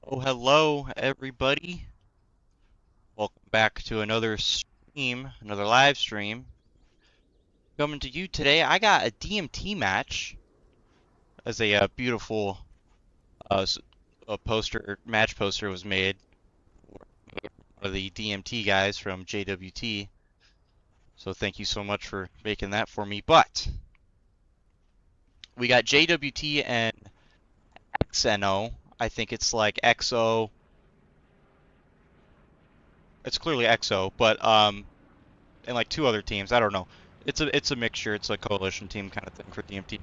Oh, hello, everybody. Welcome back to another stream, another live stream. Coming to you today, I got a DMT match as a beautiful uh, s- match poster was made for the DMT guys from JWT. So thank you so much for making that for me. But we got JWT and XNO. I think it's like XO. It's clearly XO, but and like two other teams. I don't know. It's a mixture. It's a coalition team kind of thing for DMT.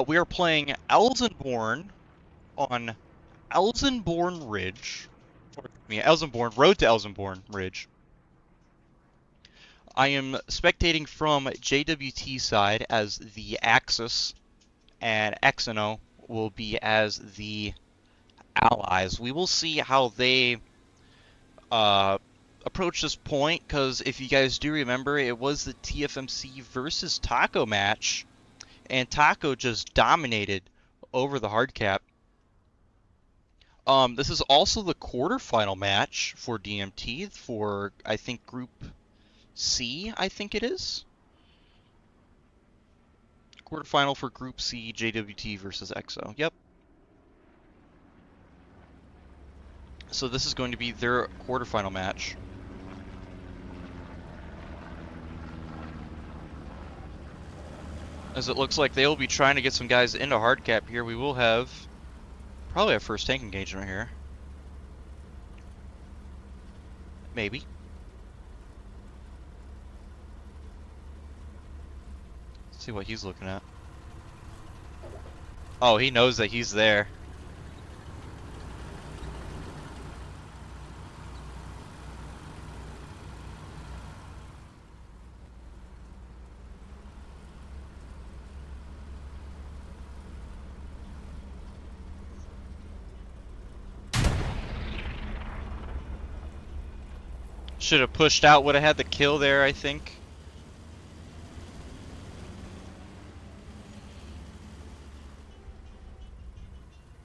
We are playing Elsenborn on Elsenborn Ridge. Or, Elsenborn Road to Elsenborn Ridge. I am spectating from JWT side as the Axis, and XENO will be as the allies. We will see how they uh, approach this point, because if you guys do remember, it was the TFMC versus Taco match, and Taco just dominated over the hard cap. This is also the quarterfinal match for DMT for, I think, Group C, I think it is. Quarterfinal for Group C, JWT versus EXO. Yep. So this is going to be their quarterfinal match. As it looks like they will be trying to get some guys into hard cap here. We will have probably a first tank engagement here. Maybe. Let's see what he's looking at. Oh, he knows that he's there. Should have pushed out, would have had the kill there, I think.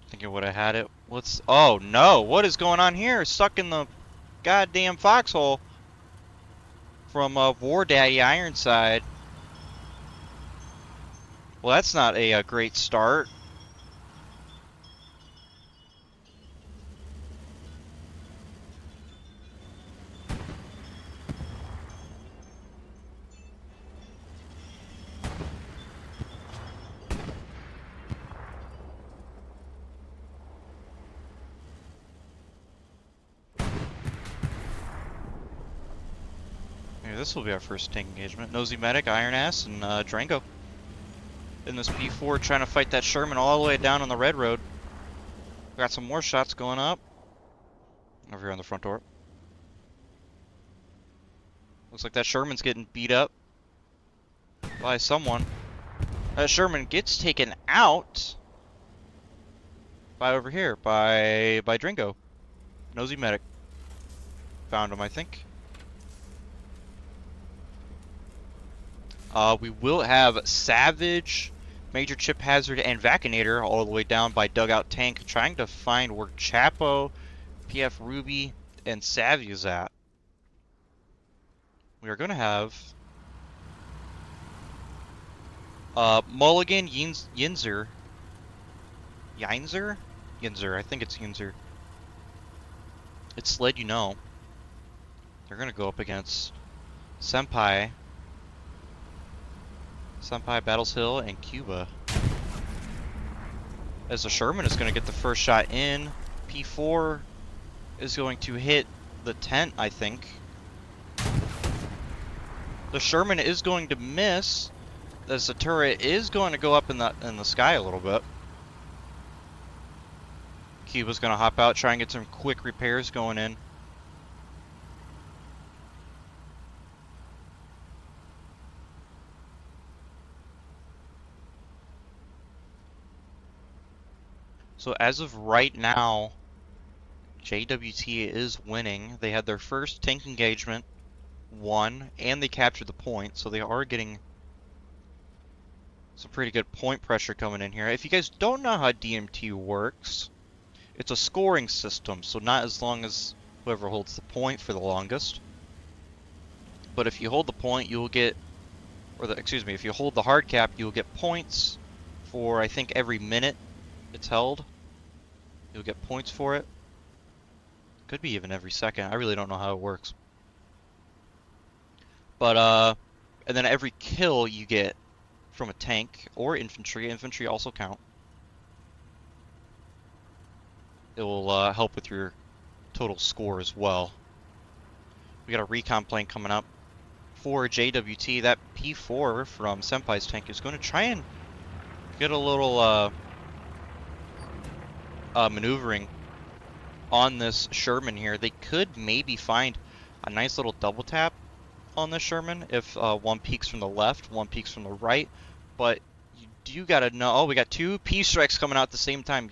Thinking would have had it. What's... Oh, no! What is going on here? Stuck in the goddamn foxhole from War Daddy Ironside. Well, that's not a great start. Maybe this will be our first tank engagement. Nosy Medic, Iron Ass, and Drango. In this P4 trying to fight that Sherman all the way down on the red road. Got some more shots going up. Over here on the front door. Looks like that Sherman's getting beat up by someone. That Sherman gets taken out by over here, by Dringo. Nosy Medic. Found him, I think. We will have Savage, Major Chip Hazard, and Vacinator all the way down by Dugout Tank, trying to find where Chapo, PF Ruby, and Savvy is at. We are going to have Mulligan, Yinzer. Yinzer? Yinzer, I think it's Yinzer. It's Sled, you know. They're going to go up against Senpai, Battles Hill, and Cuba. As the Sherman is going to get the first shot in. P4 is going to hit the tent, I think. The Sherman is going to miss, as the turret is going to go up in the sky a little bit. Cuba's going to hop out, try and get some quick repairs going in. So as of right now, JWT is winning. They had their first tank engagement, won, and they captured the point, so they are getting Some pretty good point pressure coming in here. If you guys don't know how DMT works, it's a scoring system, so not as long as whoever holds the point for the longest. But if you hold the point, you'll get, excuse me, if you hold the hard cap, you'll get points for, I think, every minute it's held. You'll get points for it. Could be even every second. I really don't know how it works. But, and then every kill you get from a tank or infantry. Infantry also count. It will help with your total score as well. We got a recon plane coming up for JWT. That P4 from Senpai's tank is going to try and get a little maneuvering on this Sherman here. They could maybe find a nice little double tap on the Sherman if one peeks from the left, one peeks from the right. But you do gotta know. Oh, we got two P-strikes coming out at the same time.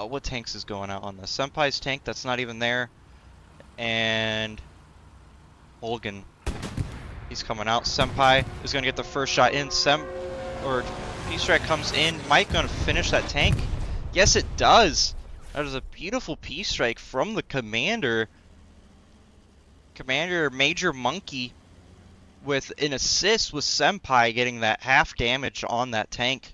What tanks is going out on this? Senpai's tank, that's not even there. And Olgan, he's coming out. Senpai is gonna get the first shot in. P-strike comes in. Mike gonna finish that tank? Yes, it does. That is a beautiful P-strike from the commander. Commander Major Monkey with an assist with Senpai getting that half damage on that tank,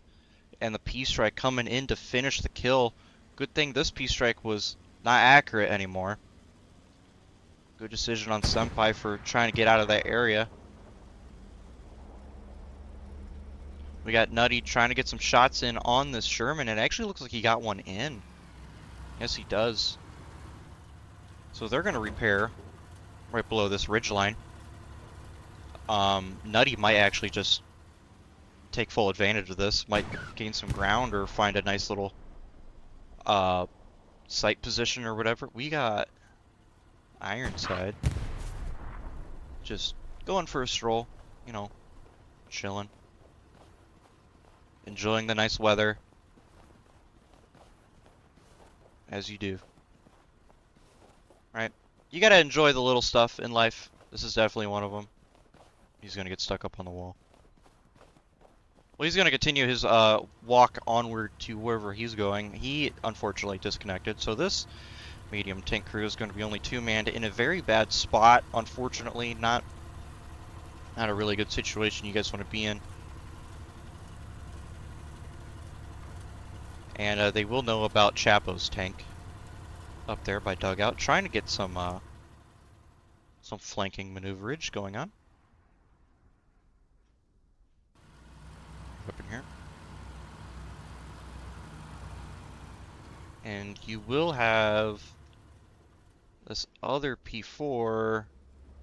and the P-strike coming in to finish the kill. Good thing this P-strike was not accurate anymore. Good decision on Senpai for trying to get out of that area. We got Nutty trying to get some shots in on this Sherman. It actually looks like he got one in. Yes, he does. So they're going to repair right below this ridge line. Nutty might actually just take full advantage of this. Might gain some ground or find a nice little sight position or whatever. We got Ironside just going for a stroll, you know, chilling, enjoying the nice weather, as you do. Right? You gotta enjoy the little stuff in life. This is definitely one of them. He's gonna get stuck up on the wall. Well, he's gonna continue his walk onward to wherever he's going. He unfortunately disconnected, so this medium tank crew is going to be only two-manned in a very bad spot. Unfortunately, not a really good situation you guys want to be in. And they will know about Chapo's tank up there by dugout, trying to get some flanking maneuverage going on. Up in here. And you will have this other P4.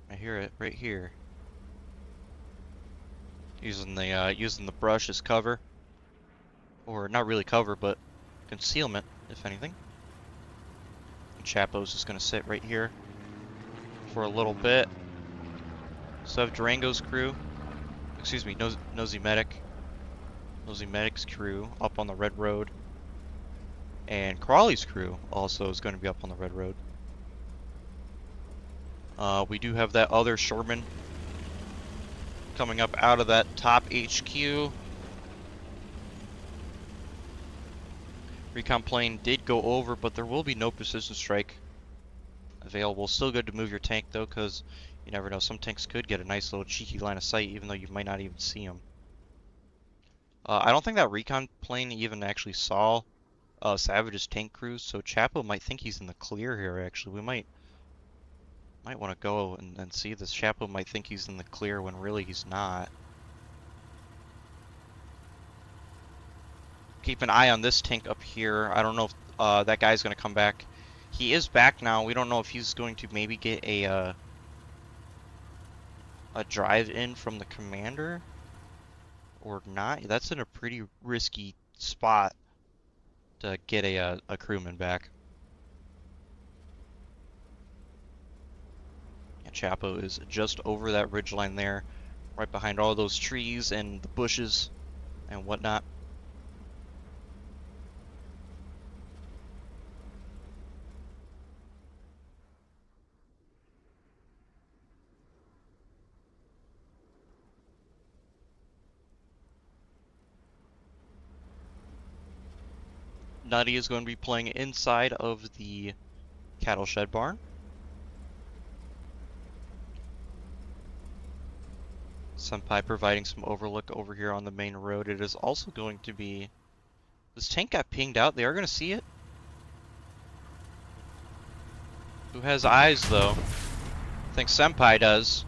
I hear it right here. Using the brush as cover, or not really cover, but concealment, if anything. And Chapo's just gonna sit right here for a little bit. So have Durango's crew, excuse me, Nosy Medic's crew up on the red road, and Crawley's crew also is going to be up on the red road. We do have that other Sherman coming up out of that top HQ. Recon plane did go over, but there will be no precision strike available. Still good to move your tank though, because you never know, some tanks could get a nice little cheeky line of sight even though you might not even see them. I don't think that recon plane even actually saw Savage's tank crews, so Chapo might think he's in the clear here actually. We might want to go and see this. Chapo might think he's in the clear when really he's not. Keep an eye on this tank up here. I don't know if that guy's going to come back. He is back now. We don't know if he's going to maybe get a drive in from the commander or not. That's in a pretty risky spot to get a crewman back. Yeah, Chapo is just over that ridgeline there, right behind all those trees and the bushes and whatnot. Nutty is going to be playing inside of the cattle shed barn. Senpai providing some overlook over here on the main road. It is also going to be... This tank got pinged out. They are going to see it. Who has eyes, though? I think Senpai does.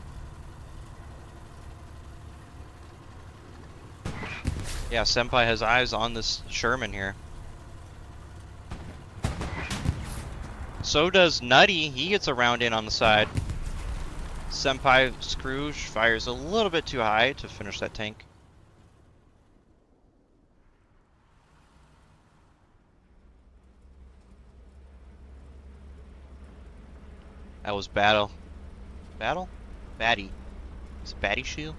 Yeah, Senpai has eyes on this Sherman here. So does Nutty. He gets a round in on the side. Senpai Scrooge fires a little bit too high to finish that tank. That was battle. Battle? Batty. Is it Batty Shield?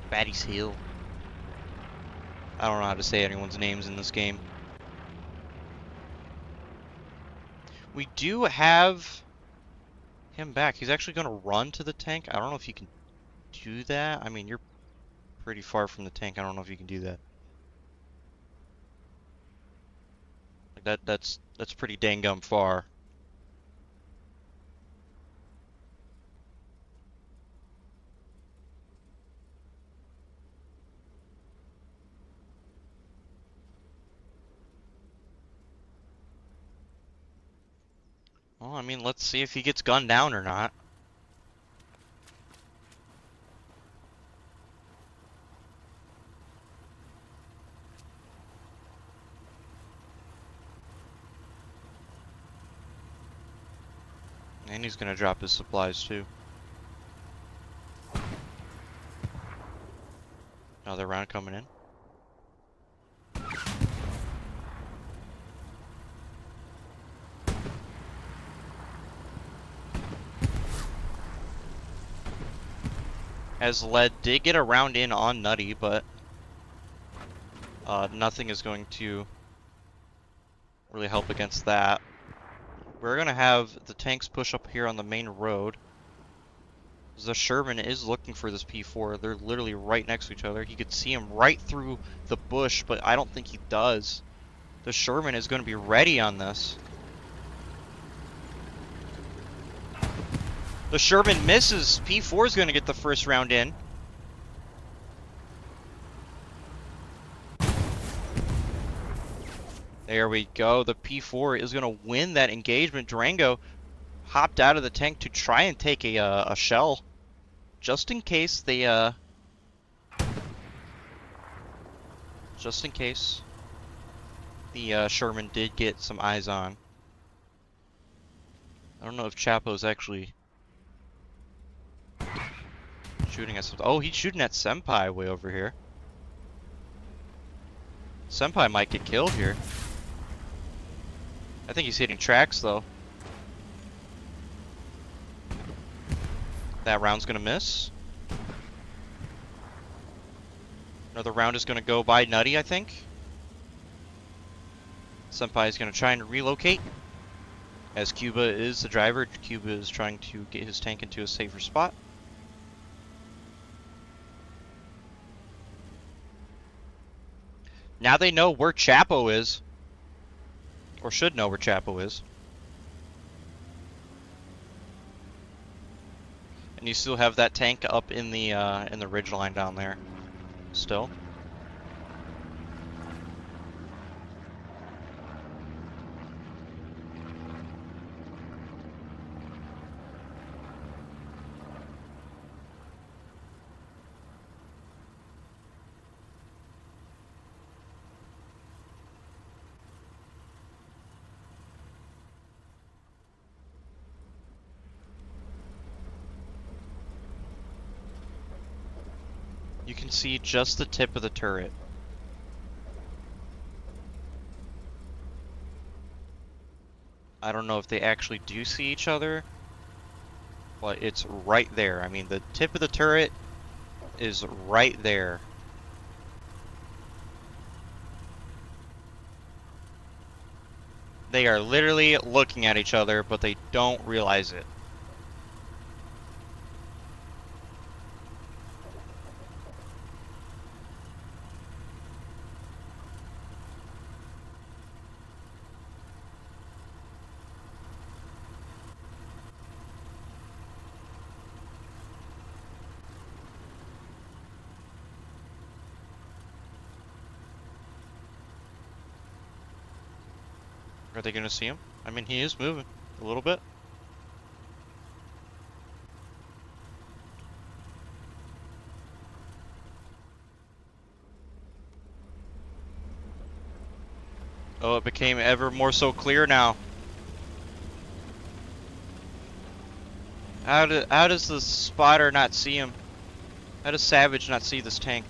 Batty's Hill. I don't know how to say anyone's names in this game. We do have him back. He's actually going to run to the tank. I don't know if you can do that. I mean, you're pretty far from the tank. I don't know if you can do that. Like that's pretty dang gum far. Well, I mean, let's see if he gets gunned down or not. And he's gonna drop his supplies too. Another round coming in. As Lead did get a round in on Nutty, but nothing is going to really help against that. We're going to have the tanks push up here on the main road. The Sherman is looking for this P4. They're literally right next to each other. He could see him right through the bush, but I don't think he does. The Sherman is going to be ready on this. The Sherman misses. P4 is going to get the first round in. There we go. The P4 is going to win that engagement. Durango hopped out of the tank to try and take a shell, just in case they just in case the Sherman did get some eyes on. I don't know if Chapo's actually shooting at something. Oh, he's shooting at Senpai way over here. Senpai might get killed here. I think he's hitting tracks though. That round's gonna miss. Another round is gonna go by Nutty, I think. Senpai is gonna try and relocate. As Cuba is the driver, Cuba is trying to get his tank into a safer spot. Now they know where Chapo is. Or should know where Chapo is. And you still have that tank up in the ridge line down there. Still. You can see just the tip of the turret. I don't know if they actually do see each other, but it's right there. I mean, the tip of the turret is right there. They are literally looking at each other, but they don't realize it. Are they gonna see him? I mean, he is moving a little bit. Oh, it became ever more so clear now. How does the spotter not see him? How does Savage not see this tank?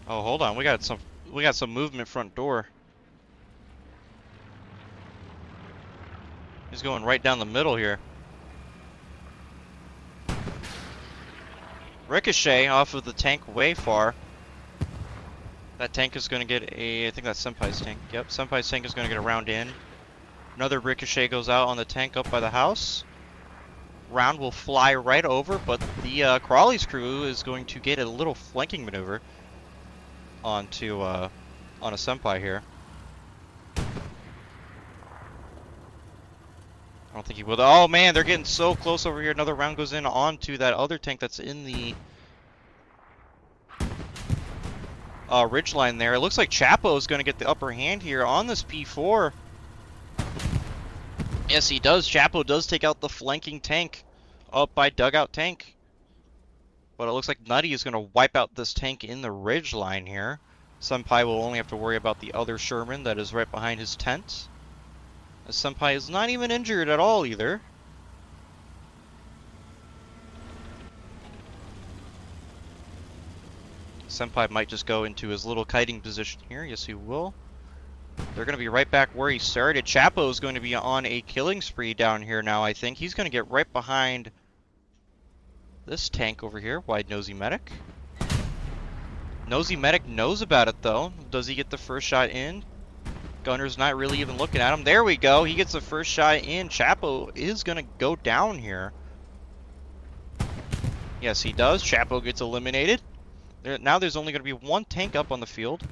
Oh, hold on. We got some movement front door. He's going right down the middle here. Ricochet off of the tank way far. That tank is going to get I think that's Senpai's tank. Yep, Senpai's tank is going to get a round in. Another ricochet goes out on the tank up by the house. Round will fly right over, but the Crawley's crew is going to get a little flanking maneuver onto on a Senpai here. I don't think he will. Oh man, they're getting so close over here. Another round goes in onto that other tank that's in the ridgeline there. It looks like Chapo is going to get the upper hand here on this P4. Yes, he does. Chapo does take out the flanking tank up by dugout tank. But it looks like Nutty is going to wipe out this tank in the ridgeline here. Senpai will only have to worry about the other Sherman that is right behind his tent. As Senpai is not even injured at all either. Senpai might just go into his little kiting position here. Yes, he will. They're going to be right back where he started. Chapo is going to be on a killing spree down here now, I think. He's going to get right behind this tank over here. Wide Nosy Medic. Nosy Medic knows about it, though. Does he get the first shot in? Gunner's not really even looking at him. There we go. He gets the first shot in. Chapo is going to go down here. Yes, he does. Chapo gets eliminated. Now there's only going to be one tank up on the field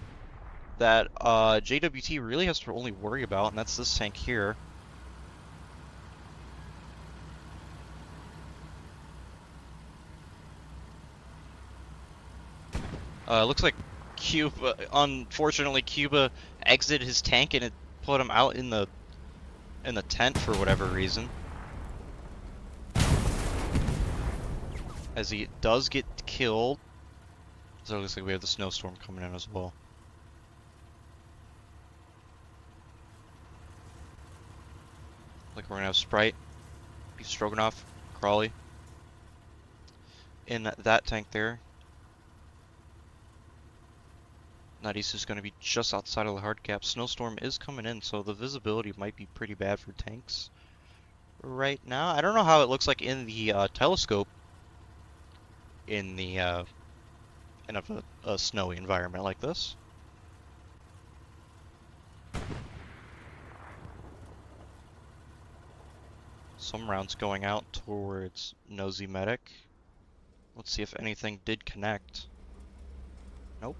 that JWT really has to only worry about, and that's this tank here. Looks like Cuba, unfortunately, Cuba exited his tank and it put him out in the tent for whatever reason. As he does get killed. So it looks like we have the snowstorm coming in as well. Like we're gonna have Sprite, Beef Stroganoff, Crawley in that tank there. Nutty's is going to be just outside of the hard cap. Snowstorm is coming in, so the visibility might be pretty bad for tanks right now. I don't know how it looks like in the telescope in the in a snowy environment like this. Some rounds going out towards Nosy Medic. Let's see if anything did connect. Nope.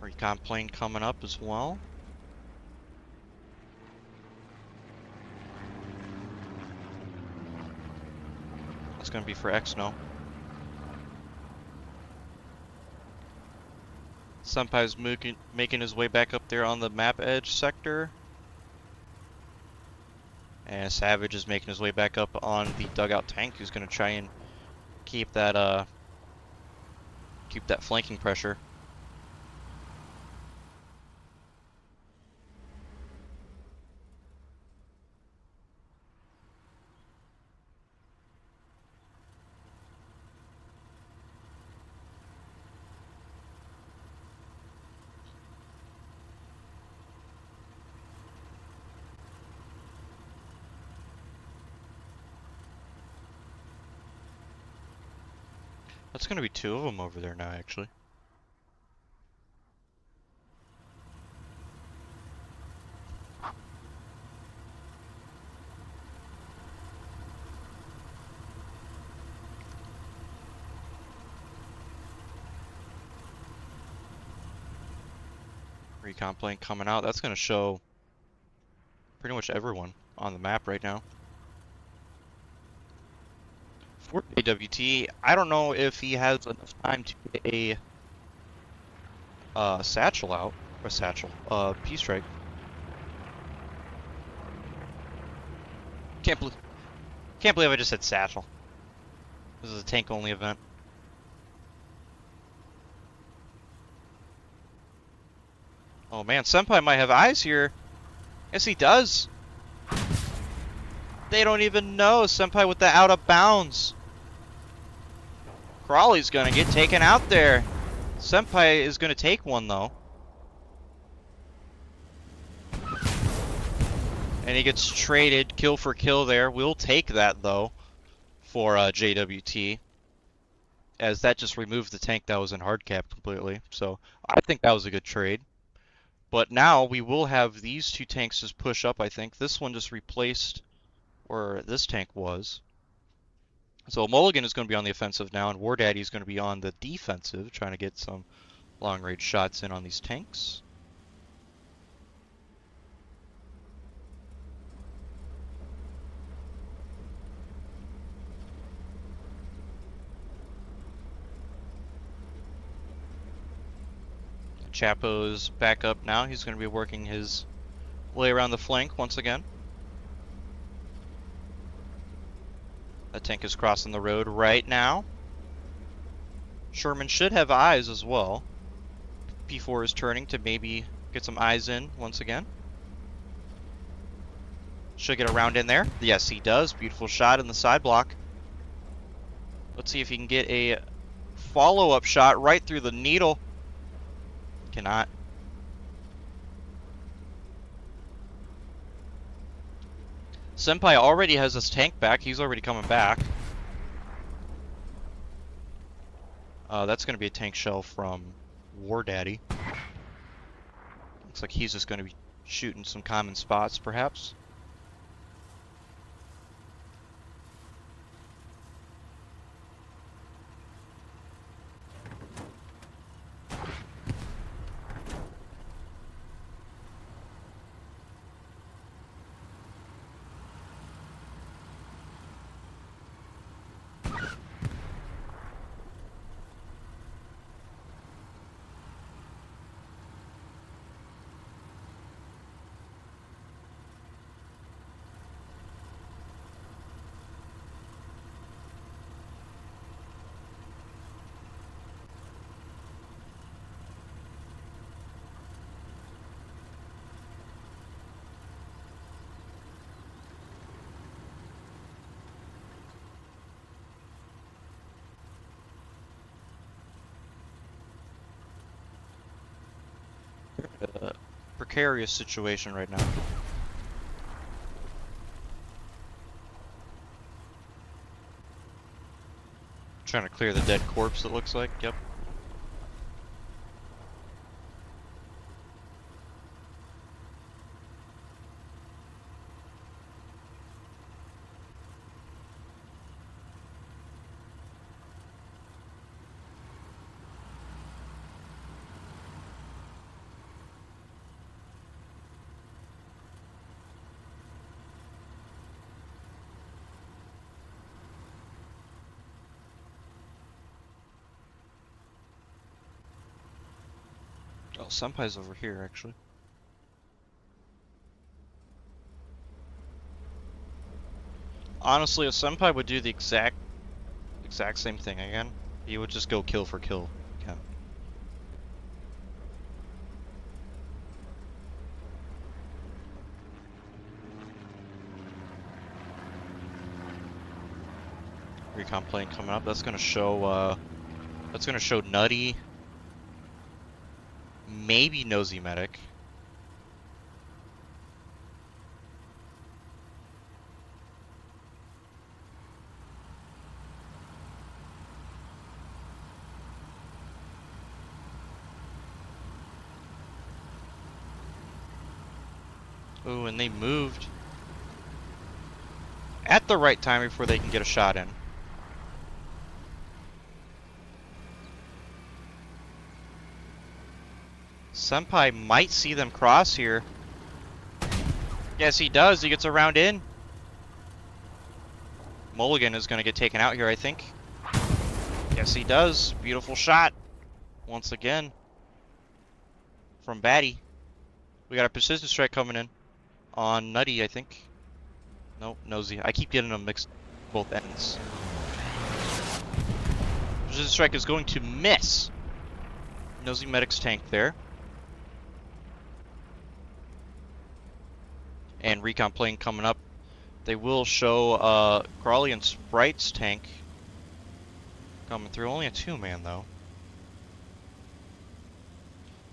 Recon plane coming up as well. That's going to be for XENO. Senpai's making his way back up there on the map edge sector. And Savage is making his way back up on the dugout tank, who's going to try and keep that flanking pressure. That's going to be two of them over there now, actually. Recon plane coming out. That's going to show pretty much everyone on the map right now. For JWT, I don't know if he has enough time to get a satchel out. Or satchel. Peace strike. Can't believe I just said satchel. This is a tank only event. Oh man, Senpai might have eyes here. Yes, he does. They don't even know. Senpai with the out of bounds. Crawley's gonna get taken out there. Senpai is gonna take one though. And he gets traded kill for kill there. We'll take that though for JWT. As that just removed the tank that was in hard cap completely. So I think that was a good trade. But now we will have these two tanks just push up, I think. This one just replaced where this tank was. So Mulligan is going to be on the offensive now, and War Daddy is going to be on the defensive, trying to get some long-range shots in on these tanks. Chapo's back up now. He's going to be working his way around the flank once again. That tank is crossing the road right now. Sherman should have eyes as well. P4 is turning to maybe get some eyes in once again. Should get a round in there. Yes, he does. Beautiful shot in the side block. Let's see if he can get a follow-up shot right through the needle. Cannot. Senpai already has his tank back. He's already coming back. That's going to be a tank shell from War Daddy. Looks like he's just going to be shooting some common spots, perhaps. Precarious situation right now. Trying to clear the dead corpse, it looks like. Yep. Oh, Senpai's over here, actually. Honestly, if Senpai would do the exact same thing again, he would just go kill for kill again. Recon plane coming up. That's gonna show Nutty. Maybe Nosy Medic. Ooh, and they moved at the right time before they can get a shot in. Senpai might see them cross here. Yes, he does. He gets a round in. Mulligan is going to get taken out here, I think. Yes, he does. Beautiful shot. Once again. From Batty. We got a precision strike coming in. On Nutty, I think. Nope, Nosy. I keep getting them mixed both ends. Precision strike is going to miss. Nosy Medic's tank there. And recon plane coming up. They will show Crawley and Sprite's tank coming through. Only a 2-man though.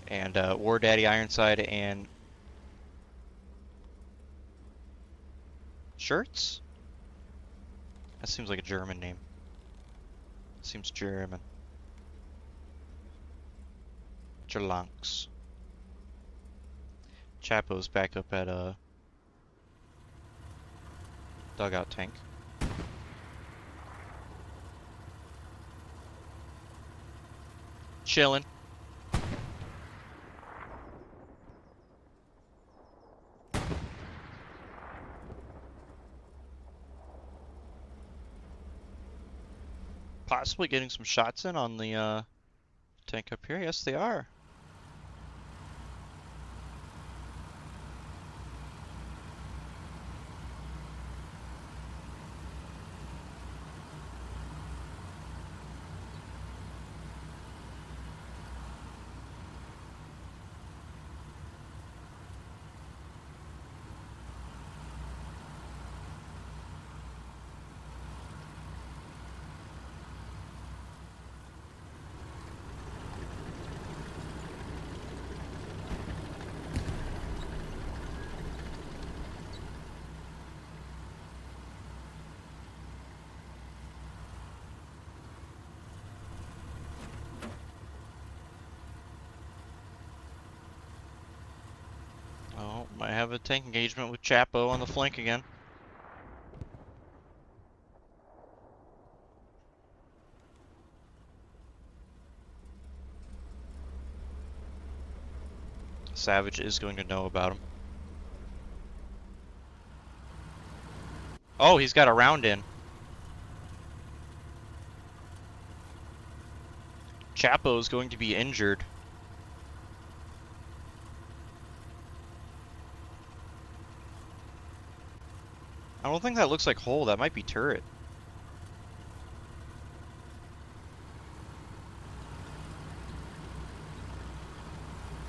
And War Daddy Ironside and Shirts? That seems like a German name. Seems German. Jerlanks. Chapo's back up at dugout tank. Chillin'. Possibly getting some shots in on the tank up here. Yes, they are. Oh, might have a tank engagement with Chapo on the flank again. Savage is going to know about him. Oh, he's got a round in. Chapo is going to be injured. I don't think that looks like hull. That might be turret.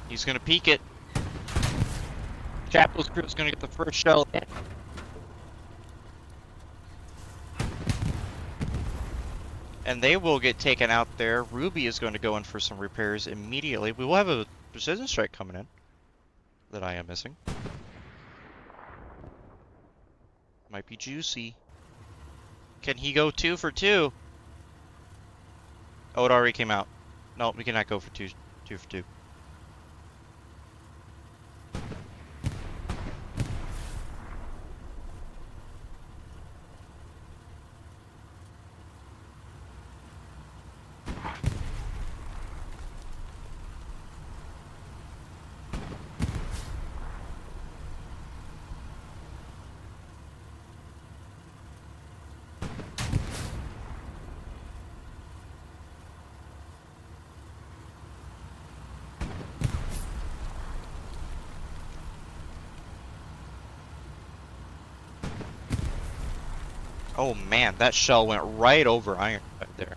He's going to peek it. Chapo's crew is going to get the first shell in. And they will get taken out there. Ruby is going to go in for some repairs immediately. We will have a precision strike coming in that I am missing. Might be juicy. Can he go 2 for 2? Oh, it already came out. No, we cannot go for 2 for 2. Oh man, that shell went right over iron right there.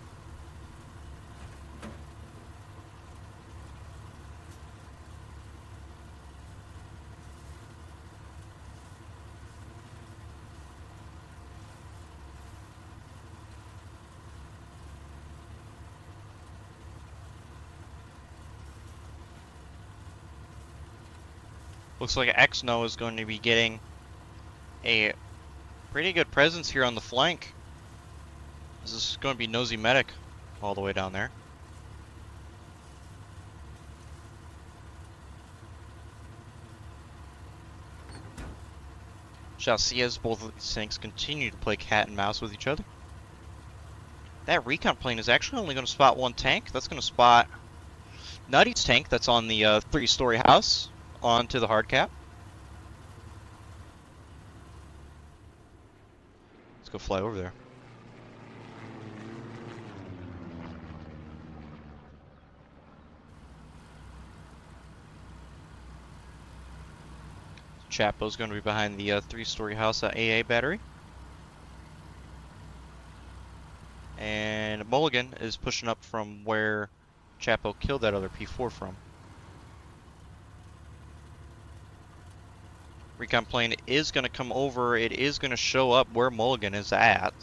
Looks like XENO is going to be getting a pretty good presence here on the flank. This is going to be Nosy Medic all the way down there. Shall see as both of these tanks continue to play cat and mouse with each other. That recon plane is actually only going to spot one tank. That's going to spot Nutty's tank that's on the 3-story house onto the hard cap. Let's go fly over there. Chapo's going to be behind the 3-story house at AA battery. And Mulligan is pushing up from where Chapo killed that other P4 from. Recon plane is going to come over. It is going to show up where Mulligan is at.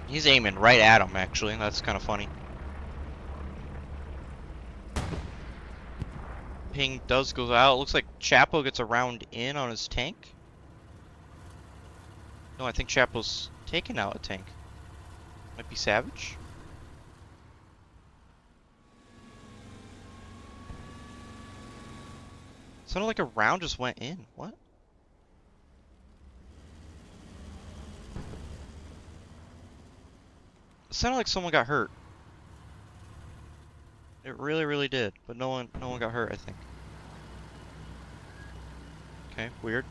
He's aiming right at him, actually. That's kind of funny. Ping does go out. Looks like Chapo gets a round in on his tank. No, I think Chapo's taking out a tank. Might be Savage. Sounded like a round just went in. What? It sounded like someone got hurt. It really, really did, but no one got hurt, I think. Okay, weird.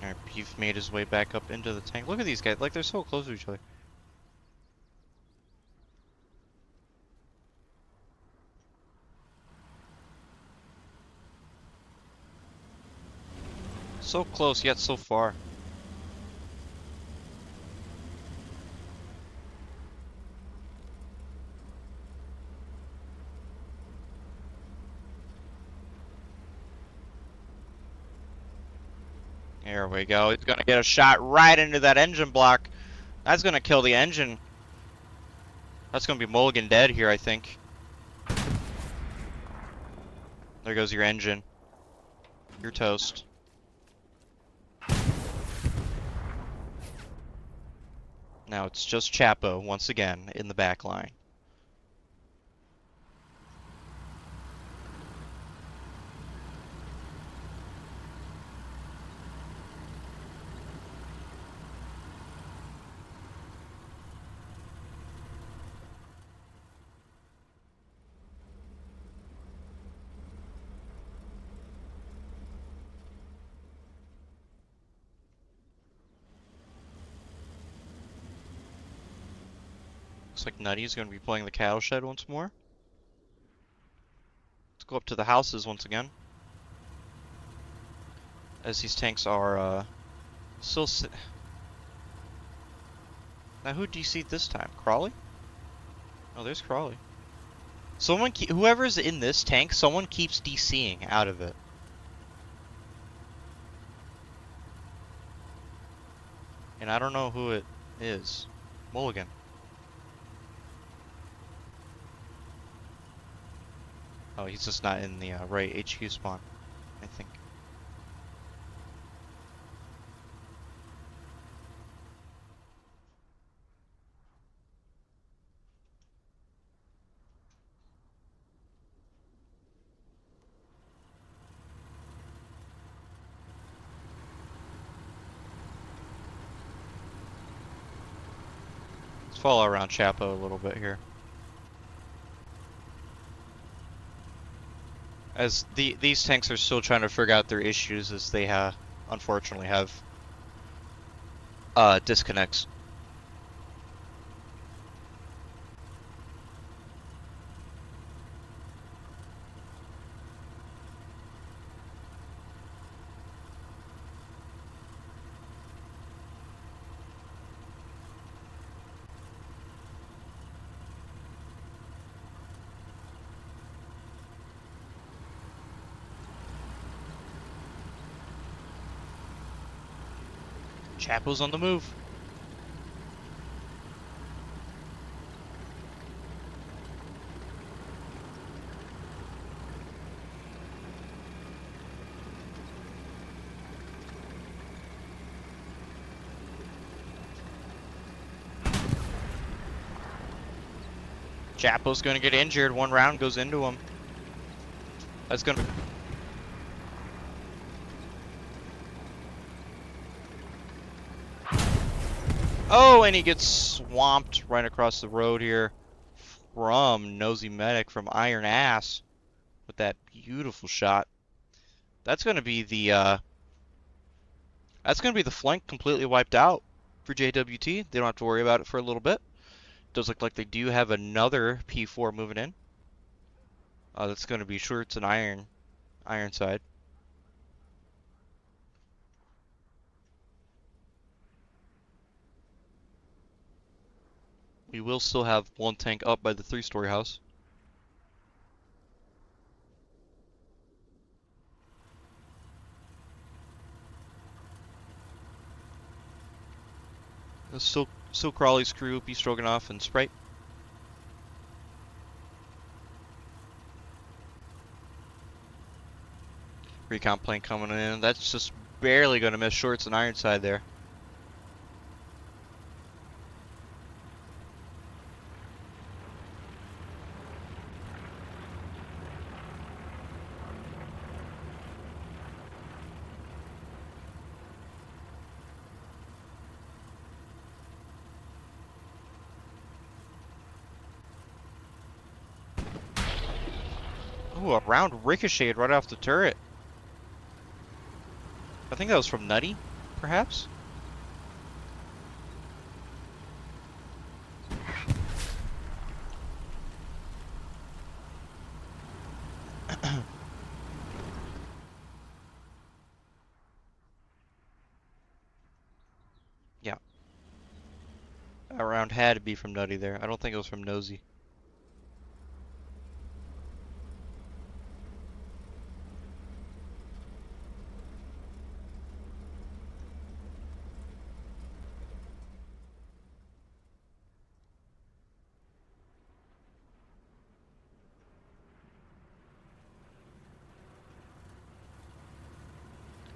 Alright, Beef made his way back up into the tank. Look at these guys, like they're so close to each other. So close, yet so far. There we go. He's gonna get a shot right into that engine block. That's gonna kill the engine. That's gonna be Mulligan dead here, I think. There goes your engine. You're toast. Now it's just Chapo once again in the back line. Looks like Nutty's going to be playing the cattle shed once more. Let's go up to the houses once again. As these tanks are still Now who DC'd this time? Crawley? Oh, there's Crawley. Whoever's in this tank, someone keeps DCing out of it. And I don't know who it is. Mulligan. Oh, he's just not in the right HQ spawn, I think. Let's follow around Chapo a little bit here. As these tanks are still trying to figure out their issues, as they unfortunately have disconnects. Chapo's on the move. Chapo's gonna get injured. One round goes into him. That's gonna... Oh, and he gets swamped right across the road here from Nosy Medic from Iron Ass with that beautiful shot. That's gonna be the flank completely wiped out for JWT. They don't have to worry about it for a little bit. Does look like they do have another P4 moving in. That's gonna be Shorts and Ironside. We will still have one tank up by the 3-story house. Still Crawley's crew, B Stroganoff, and Sprite. Recon plane coming in. That's just barely going to miss Shorts and Ironside there. Ooh, a round ricocheted right off the turret. I think that was from Nutty, perhaps? Yeah. That round had to be from Nutty there. I don't think it was from Nosy.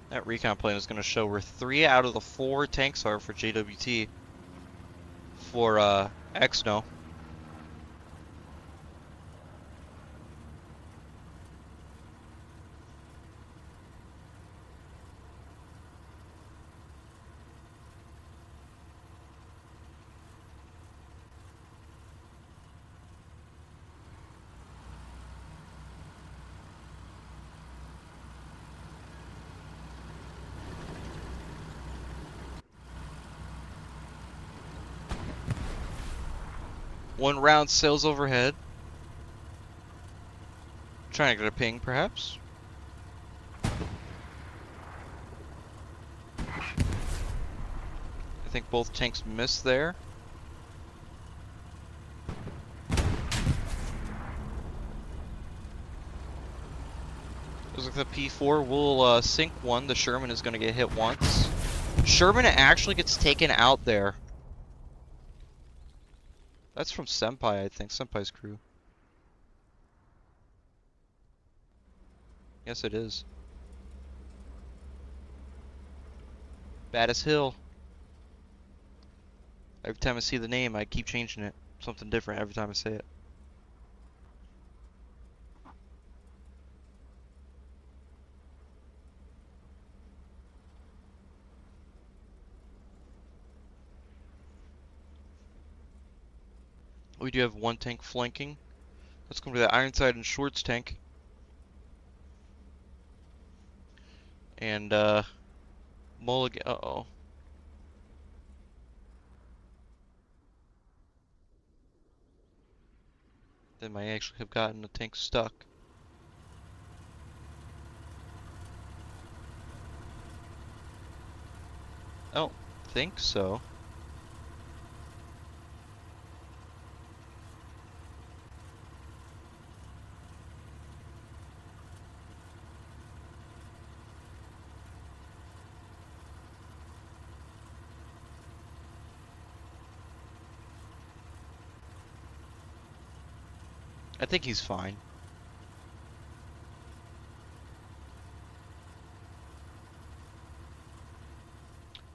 That recon plane is going to show where 3 out of the 4 tanks are for JWT for XENO. One round sails overhead. Trying to get a ping, perhaps. I think both tanks missed there. Looks like the P4 will sink one. The Sherman is going to get hit once. Sherman actually gets taken out there. That's from Senpai, I think. Senpai's crew. Yes, it is. Baddest Hill. Every time I see the name, I keep changing it. Something different every time I say it. We do have one tank flanking. That's going to be the Ironside and Shorts tank. And, Mulligan. Uh-oh. They might actually have gotten the tank stuck. I don't think so. I think he's fine.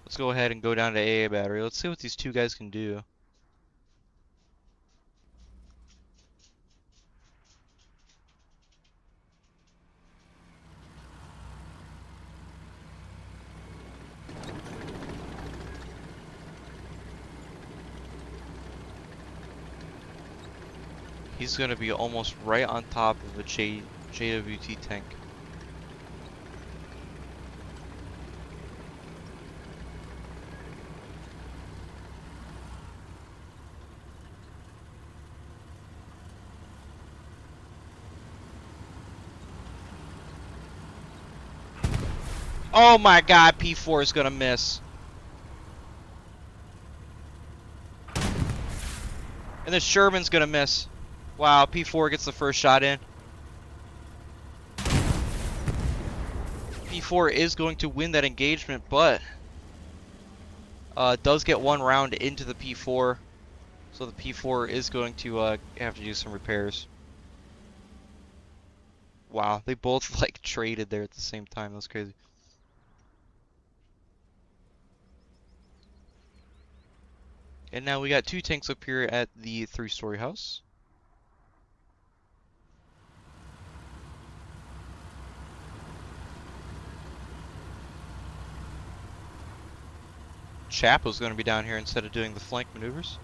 Let's go ahead and go down to AA battery. Let's see what these two guys can do. He's gonna be almost right on top of a JWT tank. Oh my god, P4 is gonna miss. And the Sherman's gonna miss. Wow, P4 gets the first shot in. P4 is going to win that engagement, but does get one round into the P4. So the P4 is going to have to do some repairs. Wow, they both like traded there at the same time. That's crazy. And now we got two tanks up here at the 3-story house. Chapo's going to be down here instead of doing the flank maneuvers.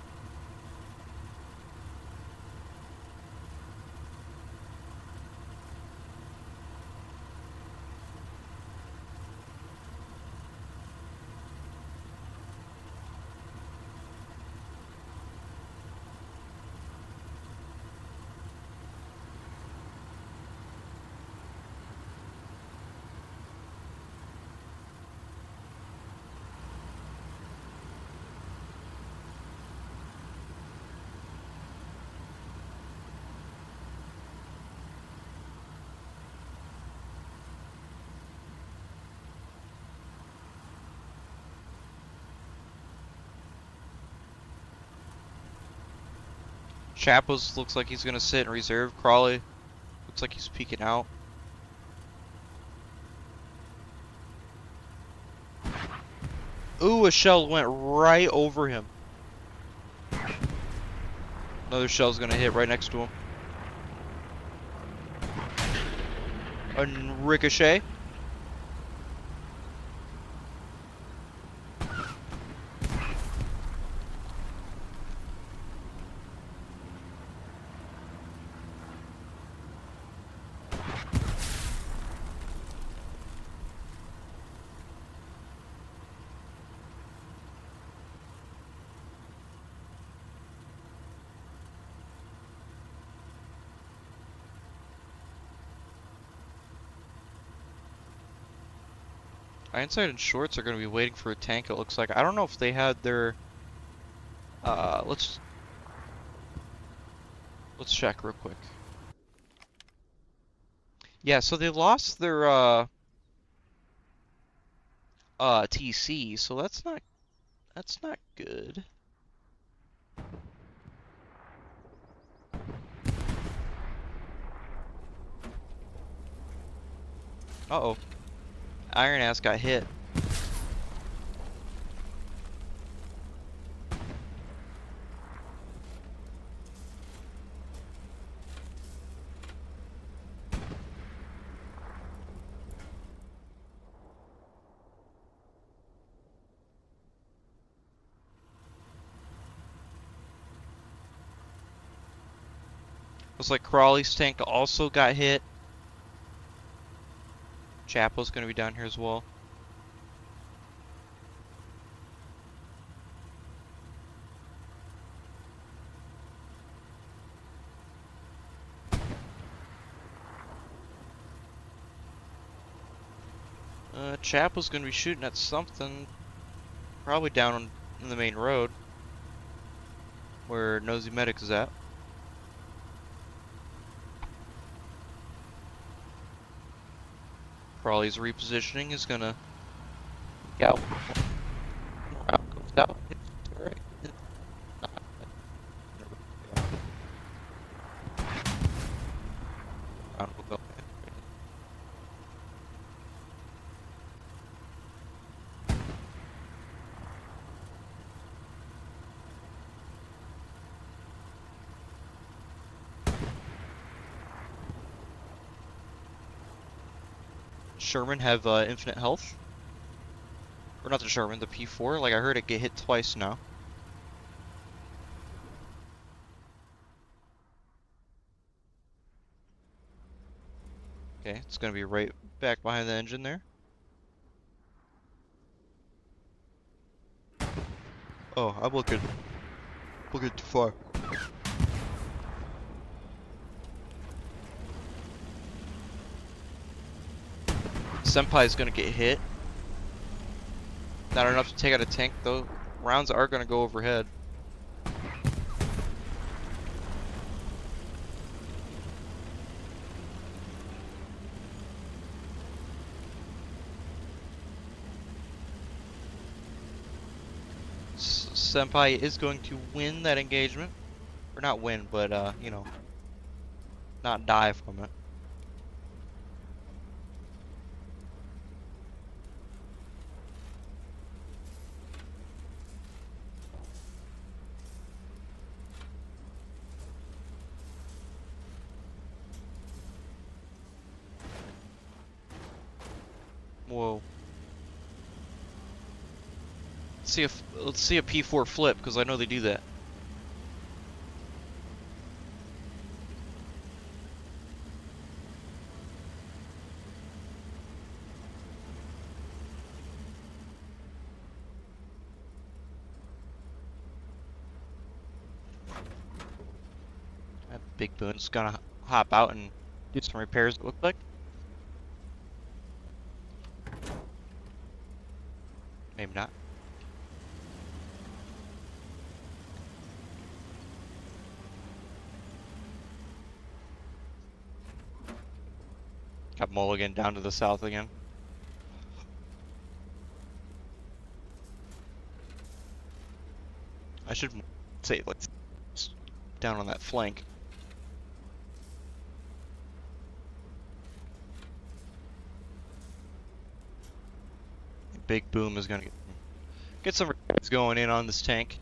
Chapo's looks like he's going to sit in reserve. Crawley looks like he's peeking out. Ooh, a shell went right over him. Another shell's going to hit right next to him. A ricochet. Ironside and Shorts are going to be waiting for a tank, it looks like. I don't know if they had their... let's check real quick. Yeah, so they lost their, TC, so that's not good. Uh-oh. Iron Ass got hit. Looks like Crawley's tank also got hit. Chapo's gonna be down here as well. Chapo's gonna be shooting at something, probably down in the main road, where Nosy Medic is at. Crawley's repositioning is gonna go. Sherman have infinite health? Or not the Sherman, the P4? Like I heard it get hit twice now. Okay, it's gonna be right back behind the engine there. Oh, I'm looking too far. Senpai's gonna get hit. Not enough to take out a tank, though. Rounds are gonna go overhead. Senpai is going to win that engagement. Or not win, but, you know, not die from it. Whoa. Let's see a P4 flip, because I know they do that. That big boon's gonna hop out and do some repairs, it looked like. Maybe not. Got Mulligan down to the south again. I should say, let's down on that flank. Big boom is gonna get some repairs going in on this tank.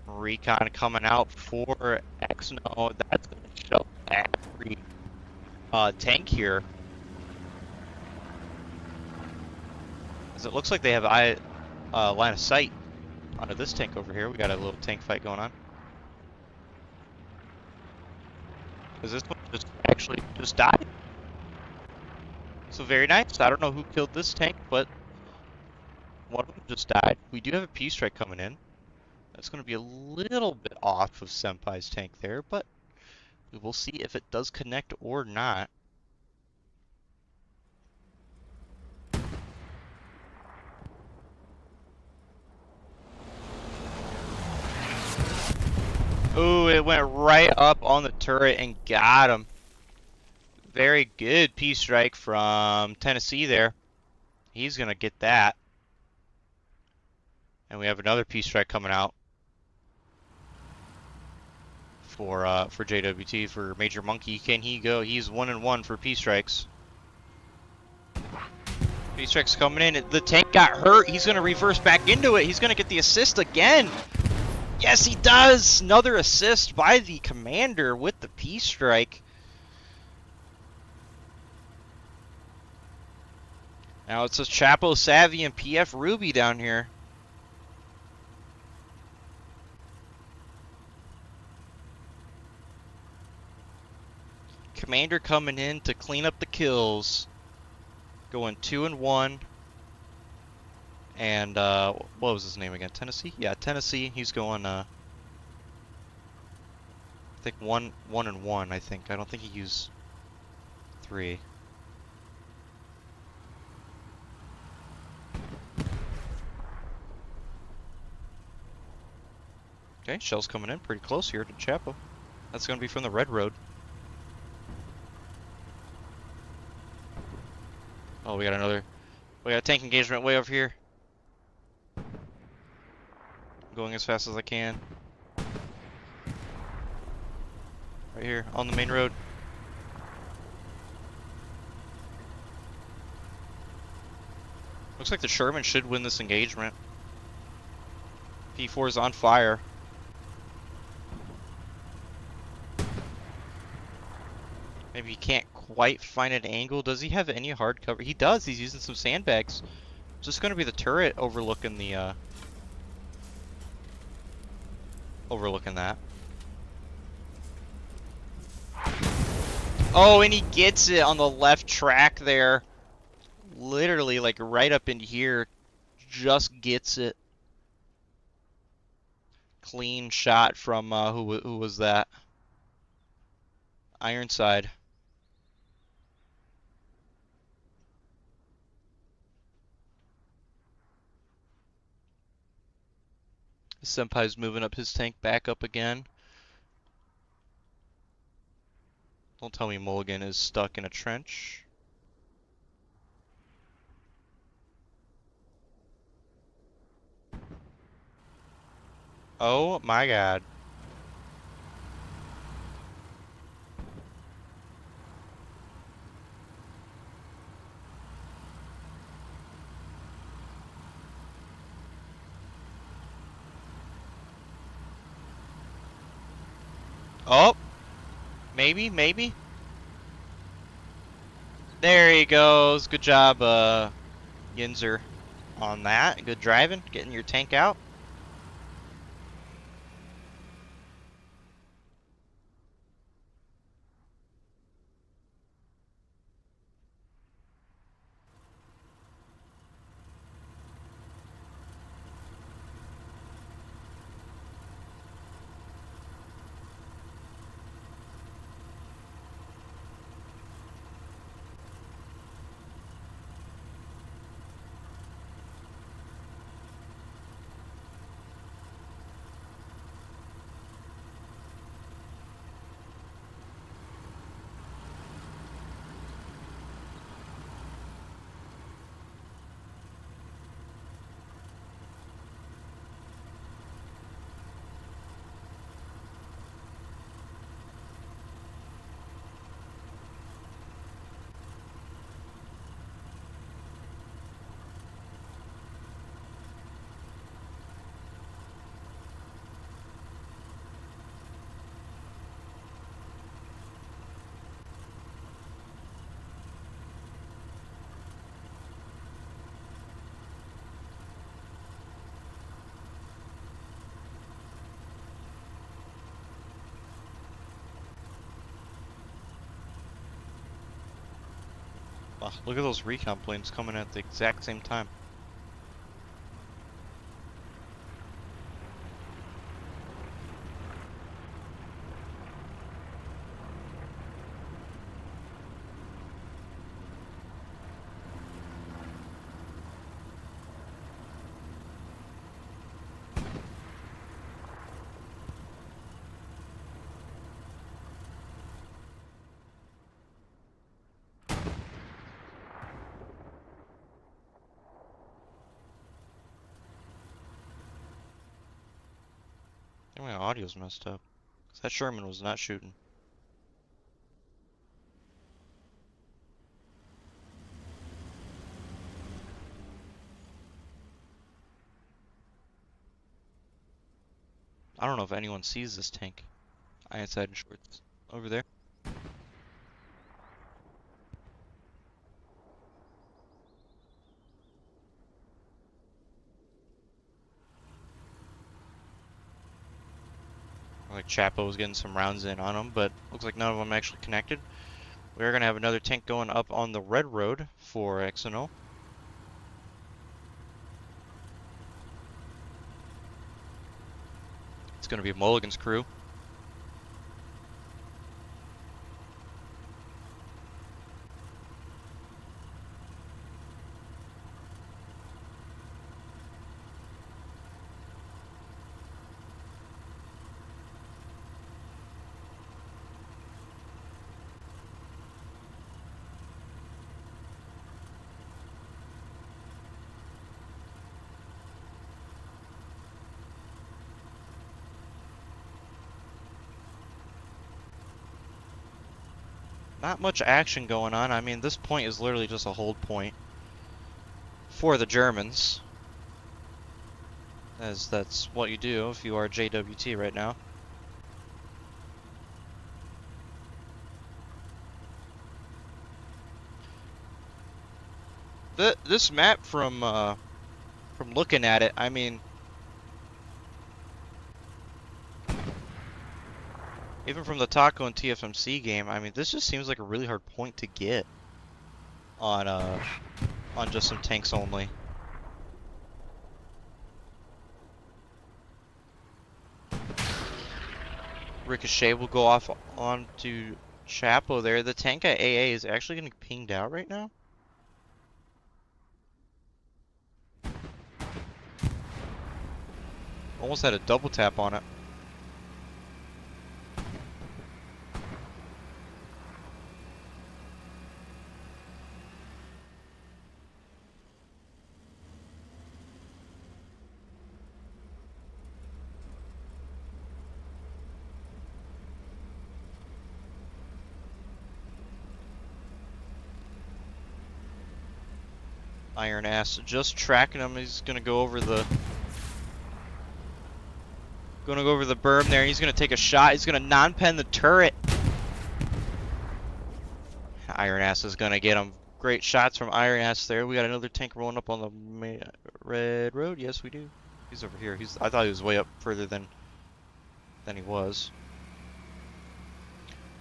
Recon coming out for XENO. That's going to show every tank here. As it looks like they have line of sight onto this tank over here. We got a little tank fight going on. Is this one just actually just died? So very nice. I don't know who killed this tank, but one of them just died. We do have a P-strike coming in. That's going to be a little bit off of Senpai's tank there, but we will see if it does connect or not. Ooh, it went right up on the turret and got him. Very good P-strike from Tennessee there. He's going to get that. And we have another P-strike coming out for JWT, for Major Monkey. Can he go? He's 1-1 for P-strikes. P-strikes coming in. The tank got hurt. He's going to reverse back into it. He's going to get the assist again. Yes, he does. Another assist by the commander with the P-strike. Now it's a Chapo Savvy and PF Ruby down here. Commander coming in to clean up the kills. Going 2-1. And, what was his name again? Tennessee? Yeah, Tennessee. He's going, I think 1-1, I think. I don't think he used 3. Okay, shell's coming in pretty close here to Chapo. That's going to be from the red road. Oh, we got a tank engagement way over here. I'm going as fast as I can. Right here, on the main road. Looks like the Sherman should win this engagement. P4 is on fire. Maybe he can't quite find an angle. Does he have any hard cover? He does. He's using some sandbags. Is this going to be the turret overlooking the, overlooking that? Oh, and he gets it on the left track there. Literally, like, right up in here. Just gets it. Clean shot from, who was that? Ironside. Senpai's moving up his tank back up again. Don't tell me Mulligan is stuck in a trench. Oh my god. Oh! Maybe, maybe? There he goes. Good job, Yinzer, on that. Good driving, getting your tank out. Oh, look at those recon planes coming at the exact same time. I think my audio's messed up. 'Cause that Sherman was not shooting. I don't know if anyone sees this tank. Ironside and shorts. Over there. Like Chapo was getting some rounds in on them, but looks like none of them actually connected. We're going to have another tank going up on the red road for XENO. It's going to be Mulligan's crew. Not much action going on. I mean, this point is literally just a hold point for the Germans, as that's what you do if you are JWT right now. This map from looking at it, I mean, even from the Taco and TFMC game, I mean, this just seems like a really hard point to get on just some tanks only. Ricochet will go off onto Chapo there. The tank at AA is actually getting pinged out right now. Almost had a double tap on it. Iron Ass just tracking him. He's gonna go over the berm there. He's gonna take a shot. He's gonna non-pen the turret. Iron Ass is gonna get him. Great shots from Iron Ass there. We got another tank rolling up on the red road. Yes, we do. He's over here. I thought he was way up further than he was.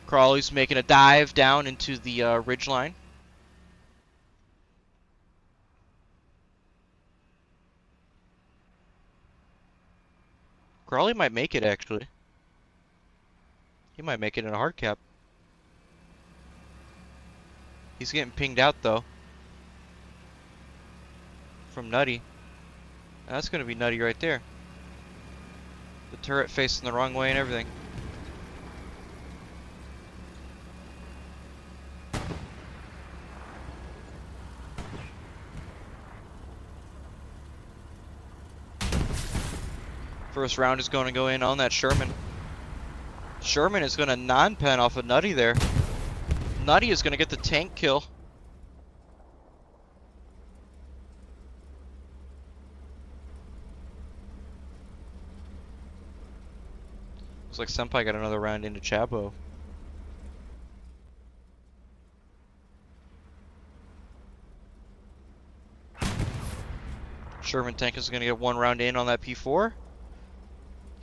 Crawley's making a dive down into the ridge line. Crawley might make it, actually. He might make it in a hard cap. He's getting pinged out, though. From Nutty. That's going to be Nutty right there. The turret facing the wrong way and everything. First round is going to go in on that Sherman. Sherman is going to non-pen off of Nutty there. Nutty is going to get the tank kill. Looks like Senpai got another round into Chapo. Sherman tank is going to get one round in on that P4. I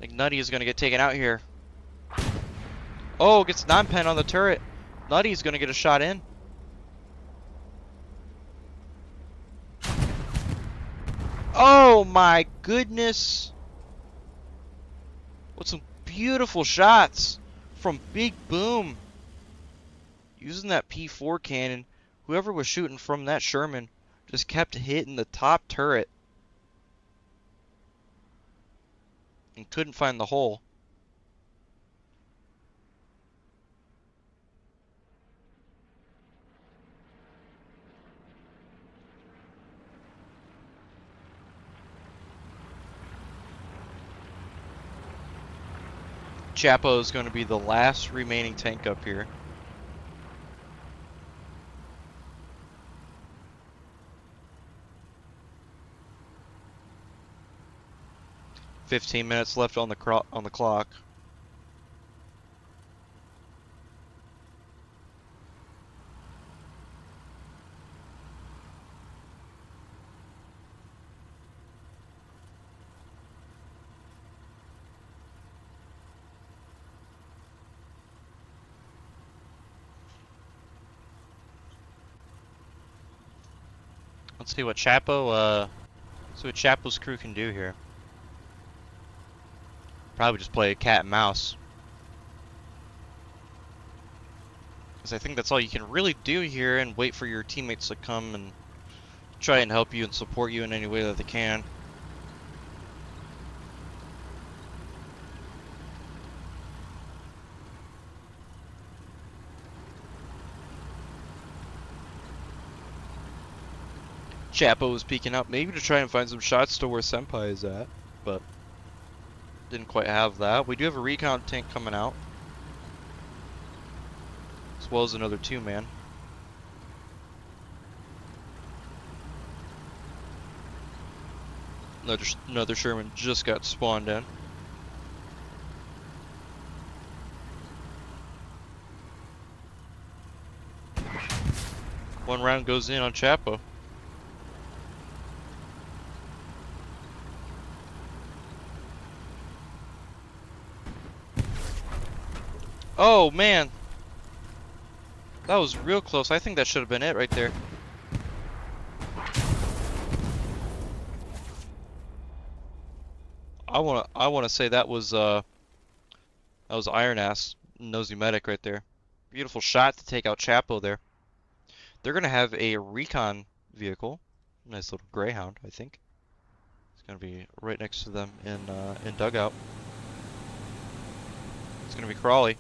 think Nutty is going to get taken out here. Oh, gets non-pen on the turret. Nutty's going to get a shot in. Oh my goodness. What some beautiful shots from Big Boom. Using that P4 cannon, whoever was shooting from that Sherman just kept hitting the top turret. And couldn't find the hole. Chapo is going to be the last remaining tank up here. "15 minutes left on the clock. Let's see what Chapo's crew can do here. Probably just play a cat and mouse. Because I think that's all you can really do here, and wait for your teammates to come and try and help you and support you in any way that they can. Chapo was peeking out maybe to try and find some shots to where Senpai is at, but didn't quite have that. We do have a recon tank coming out, as well as another 2-man. Another Sherman just got spawned in. One round goes in on Chapo. Oh man, that was real close. I think that should have been it right there. I wanna say that was Iron Ass Nosy Medic right there. Beautiful shot to take out Chapo there. They're gonna have a recon vehicle, nice little Greyhound, I think. It's gonna be right next to them in dugout. It's gonna be Crawley.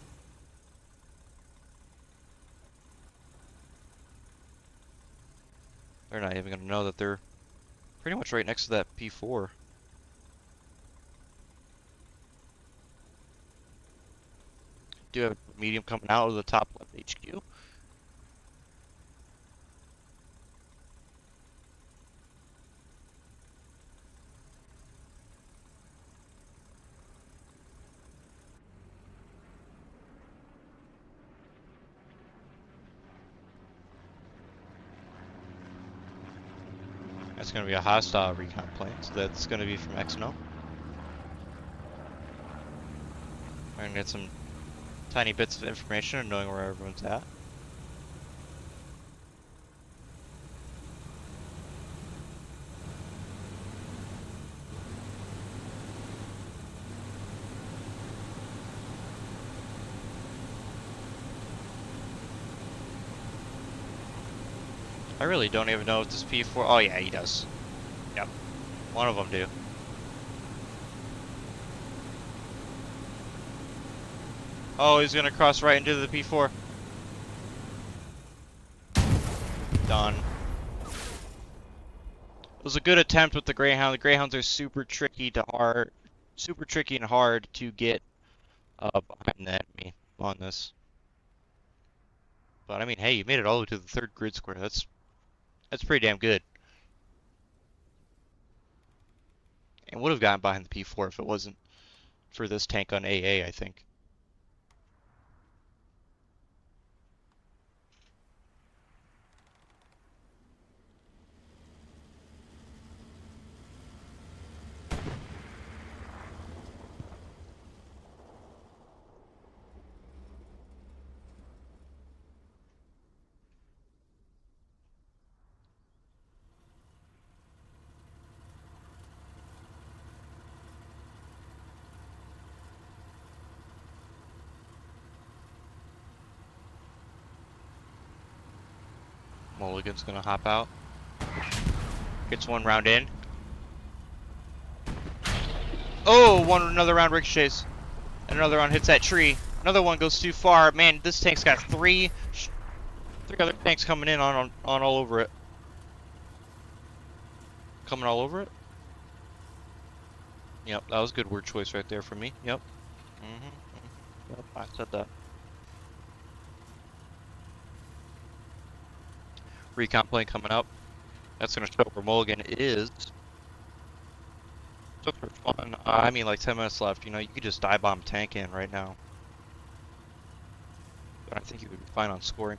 They're not even gonna know that they're pretty much right next to that P4. Do have a medium coming out of the top left HQ. That's gonna be a hostile recon plane, so that's gonna be from XENO. We're gonna get some tiny bits of information and knowing where everyone's at. I really don't even know if this P4. Oh yeah, he does. Yep, one of them do. Oh, he's gonna cross right into the P4. Done. It was a good attempt with the Greyhound. The Greyhounds are super tricky and hard to get behind the enemy on this. But I mean, hey, you made it all the way to the third grid square. That's pretty damn good. And would have gotten behind the P4 if it wasn't for this tank on AA, I think. Mulligan's gonna hop out. Gets one round in. Oh, another round ricochets. And another one hits that tree. Another one goes too far. Man, this tank's got three other tanks coming in on all over it. Coming all over it? Yep, that was good word choice right there for me. Yep. Yep, I said that. Recon plane coming up. That's gonna show where Mulligan is. Just for fun. I mean, like 10 minutes left. You know, you could just dive bomb tank in right now. But I think you would be fine on scoring.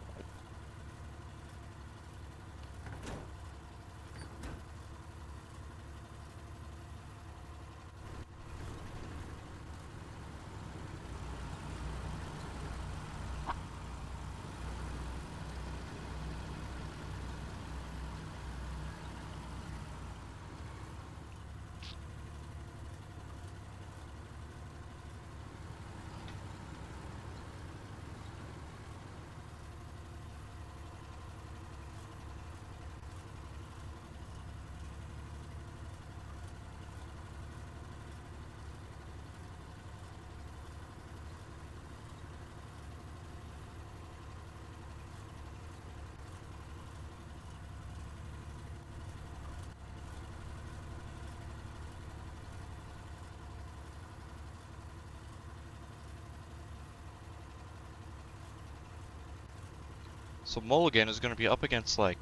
So Mulligan is going to be up against like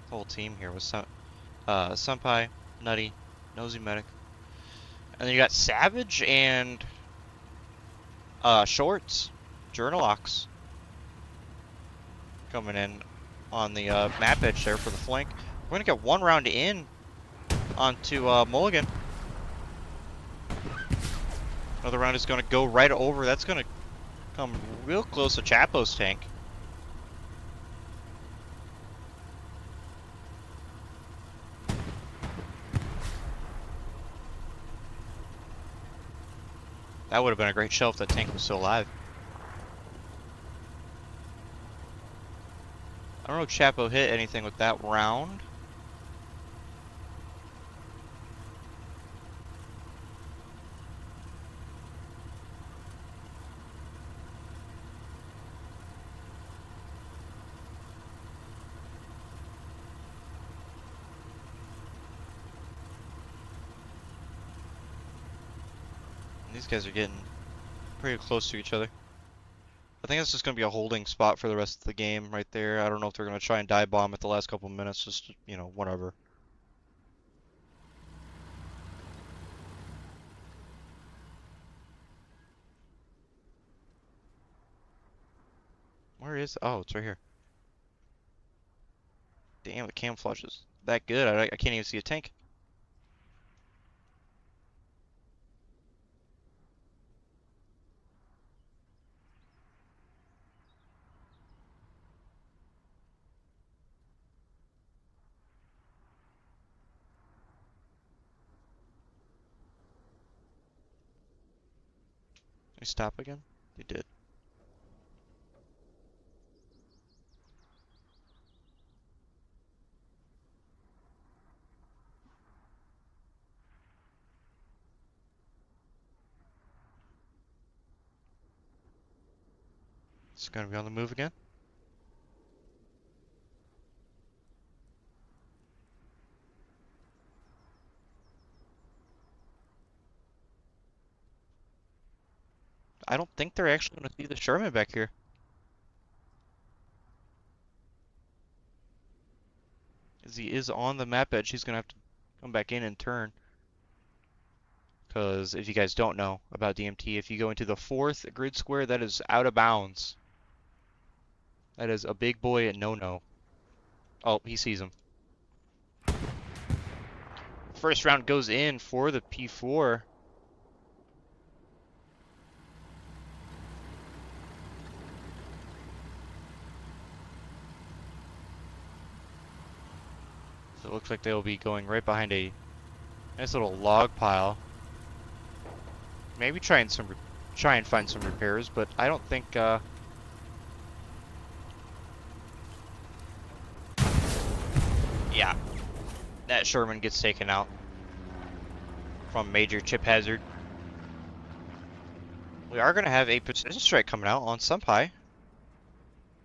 the whole team here with Senpai, Nutty, Nosy Medic, and then you got Savage and Shorts, Journalox coming in on the map edge there for the flank. We're gonna get one round in onto Mulligan. Another round is gonna go right over. That's gonna Come real close to Chapo's tank. That would have been a great show if that tank was still alive. I don't know if Chapo hit anything with that round. These guys are getting pretty close to each other. I think it's just going to be a holding spot for the rest of the game right there. I don't know if they're going to try and dive bomb at the last couple minutes. Just, you know, whatever. Where is... Oh, it's right here. Damn, the camouflage is that good. I can't even see a tank. They stop again? They did. It's going to be on the move again. I don't think they're actually going to see the Sherman back here. As he is on the map edge, he's going to have to come back in and turn. Because if you guys don't know about DMT, if you go into the 4th grid square, that is out of bounds. That is a big boy and no-no. Oh, he sees him. First round goes in for the P4. So it looks like they'll be going right behind a nice little log pile. Maybe try and find some repairs, but I don't think yeah, that Sherman gets taken out from major chip hazard. We are gonna have a precision strike coming out on Senpai. I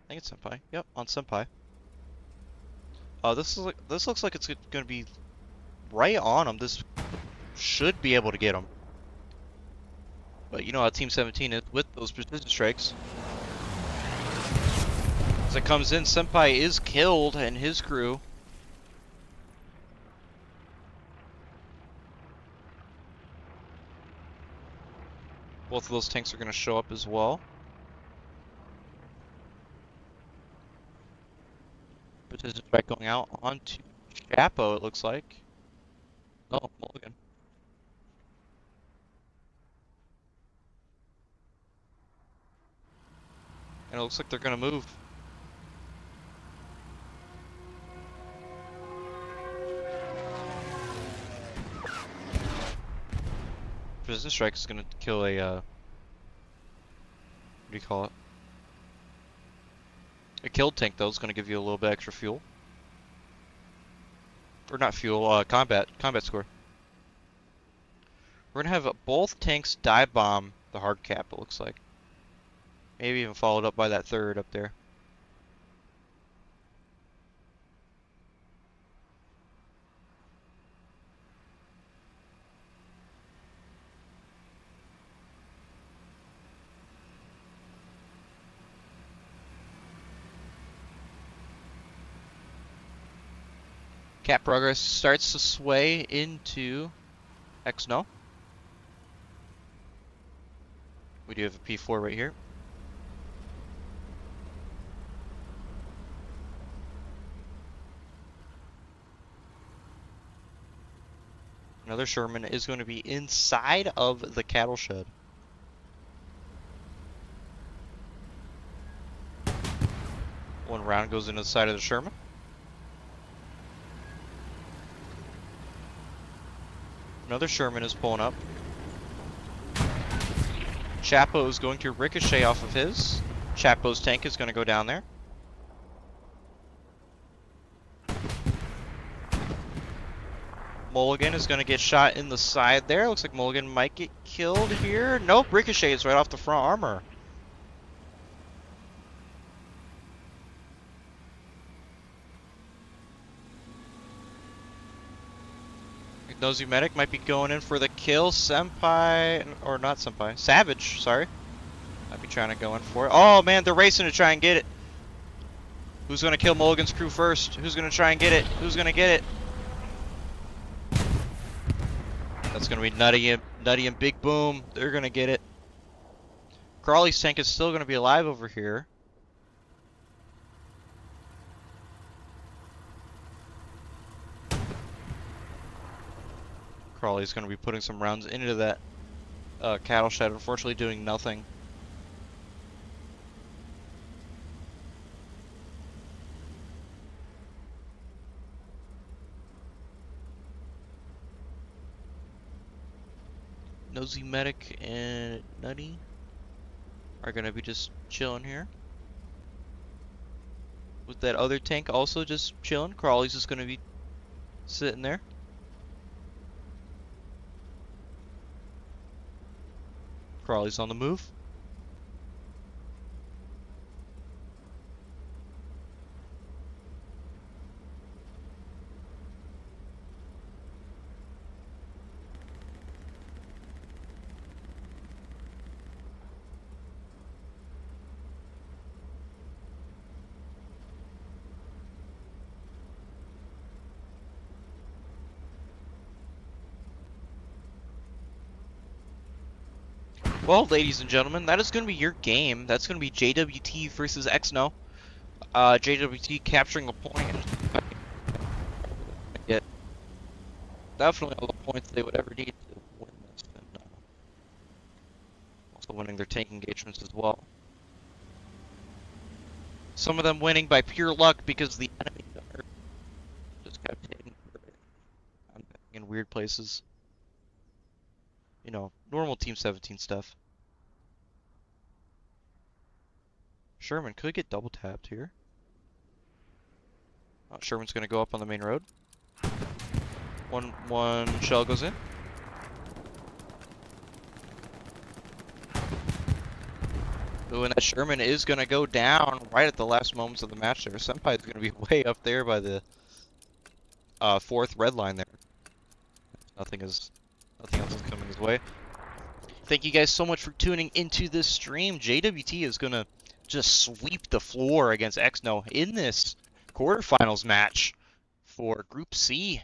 think it's Senpai. Yep, on Senpai. This looks like it's gonna be right on him. This should be able to get him. But you know how Team 17 is with those precision strikes. As it comes in, Senpai is killed and his crew. Both of those tanks are going to show up as well. Precision strike going out onto Chapo, it looks like. Oh, Mulligan. And it looks like they're going to move. Precision strike is going to kill a, what do you call it? A killed tank, though, is going to give you a little bit extra fuel. Or not fuel, combat score. We're going to have both tanks dive bomb the hard cap, it looks like. Maybe even followed up by that third up there. Cap progress starts to sway into XENO. We do have a P4 right here. Another Sherman is going to be inside of the cattle shed. round goes into the side of the Sherman. Another Sherman is pulling up. Chapo is going to ricochet off of his. Chapo's tank is going to go down there. Mulligan is going to get shot in the side there. Looks like Mulligan might get killed here. Nope, ricochet is right off the front armor. Nosy Medic might be going in for the kill. Senpai, or not Senpai, Savage, sorry. Might be trying to go in for it. Oh man, they're racing to try and get it. Who's going to kill Mulligan's crew first? Who's going to try and get it? Who's going to get it? That's going to be Nutty and Big Boom. They're going to get it. Crawley's tank is still going to be alive over here. Crawley's going to be putting some rounds into that cattle shed, unfortunately doing nothing. Nosy Medic and Nutty are going to be just chilling here. With that other tank also just chilling. Crawley's just going to be sitting there. Crawley's on the move. Well, ladies and gentlemen, that is going to be your game. That's going to be JWT versus XENO. JWT capturing a point. Get definitely all the points they would ever need to win this. And also winning their tank engagements as well. Some of them winning by pure luck because the enemy just kept hitting in weird places. You know, normal Team 17 stuff. Sherman could get double tapped here. Oh, Sherman's gonna go up on the main road. One shell goes in. Ooh, and that Sherman is gonna go down right at the last moments of the match there. Senpai is gonna be way up there by the fourth red line there. Nothing else is coming his way. Thank you guys so much for tuning into this stream. JWT is gonna just sweep the floor against XENO in this quarterfinals match for Group C.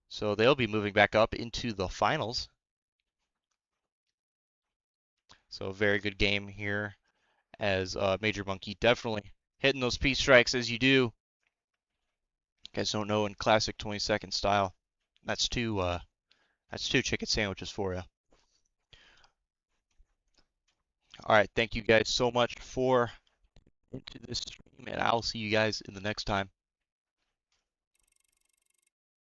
So they'll be moving back up into the finals. So a very good game here as Major Monkey definitely hitting those P strikes as you do. You guys don't know, in classic 20-second style. That's two chicken sandwiches for you. All right, thank you guys so much for into this stream, and I'll see you guys in the next time.